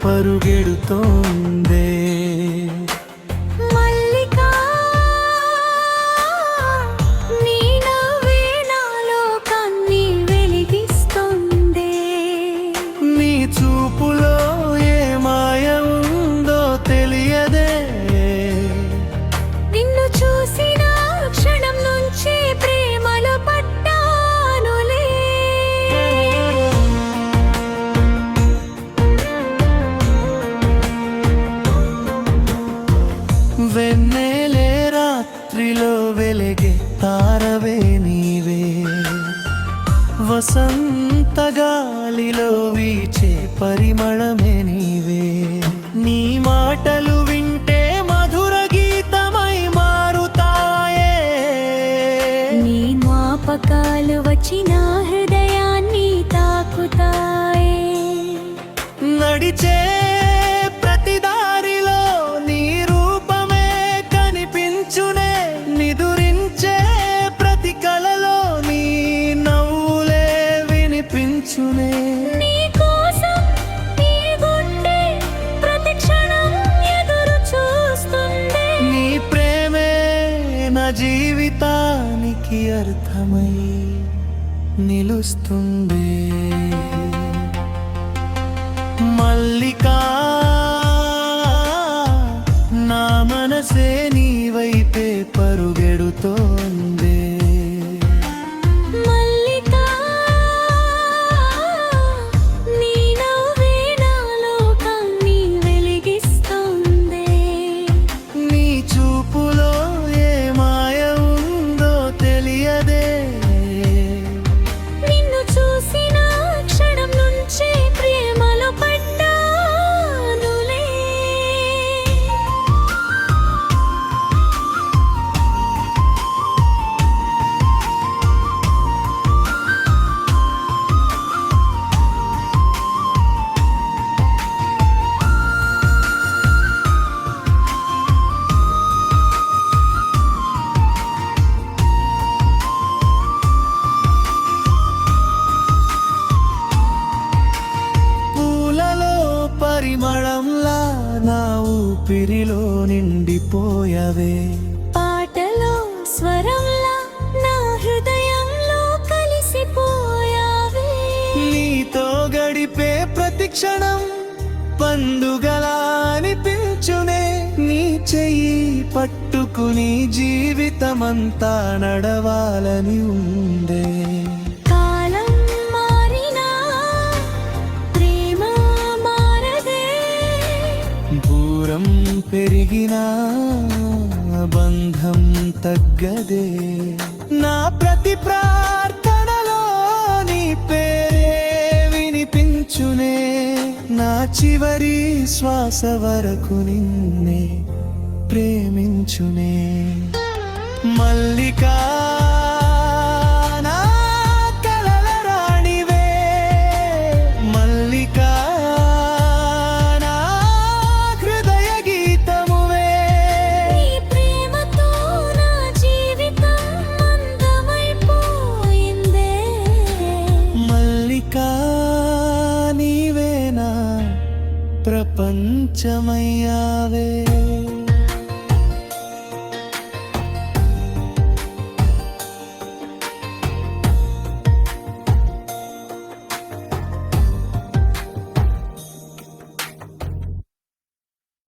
పరుగెడుతోందే. మల్లికా నీ నవ్వే నాలో కన్ని వెలిగిస్తోందే. నీ చూపులో ఏ మాయ ఉందో తెలియదే. నిన్ను చూసిన క్షణం నుంచి ప్రేమలో పట్టానులే. వెన్నెలే రాత్రిలో వెలిగే తారవే నీవే. వసంత గాలిలో వీచే పరిమళమే నీవే. నీ మాటలు వింటే మధుర గీతమై మారుతాయే. నీ జ్ఞాపకాలు వచ్చిన హృదయాన్ని తాకుతాయే. నడిచే ప్రతి దారిలో నీ రూపమే కనిపించునే. నిదురించే ప్రతి కలలో నీ నవ్వులే వినిపించునే. నీ కోసం ఈ గుండె ప్రతి క్షణం ఎదురు చూస్తుంది. నీ ప్రేమే నా జీవితానికి అర్థమై నిలుస్తుంది. మల్లికా నా మనసే నీ వైపే పరుగెడుతోందే. మల్లికా నీ నవ్వే నాలో కన్ని వెలిగిస్తోందే. నీ చూపులో ఏ మాయ ఉందో తెలియదే. నిన్ను చూసిన క్షణం నుంచి ప్రేమలో పడ్డానులే. పూలలో పరిమళంలా నా ఊపిరిలో నిండిపోయవే. పాటలో స్వరంలా నా హృదయంలో కలిసిపోయావే. నీతో గడిపే ప్రతి క్షణం పండుగలా అనిపించునే. నీ చెయ్యి పట్టుకుని జీవితమంతా నడవాలని ఉందే. కాలం మారినా ప్రేమ మారదే. దూరం పెరిగినా బంధం తగ్గదే. నా ప్రతి ప్రార్థనలో నీ పేరే వినిపించునే. నా చివరి శ్వాస వరకు నిన్నే ప్రేమించునే. మల్లికా నా కలల రాణివే. మల్లికా నా హృదయ గీతమువే. నీ ప్రేమతో నా జీవితం అందమైపోయిందే. మల్లికా నీవే నా ప్రపంచమయ్యావే.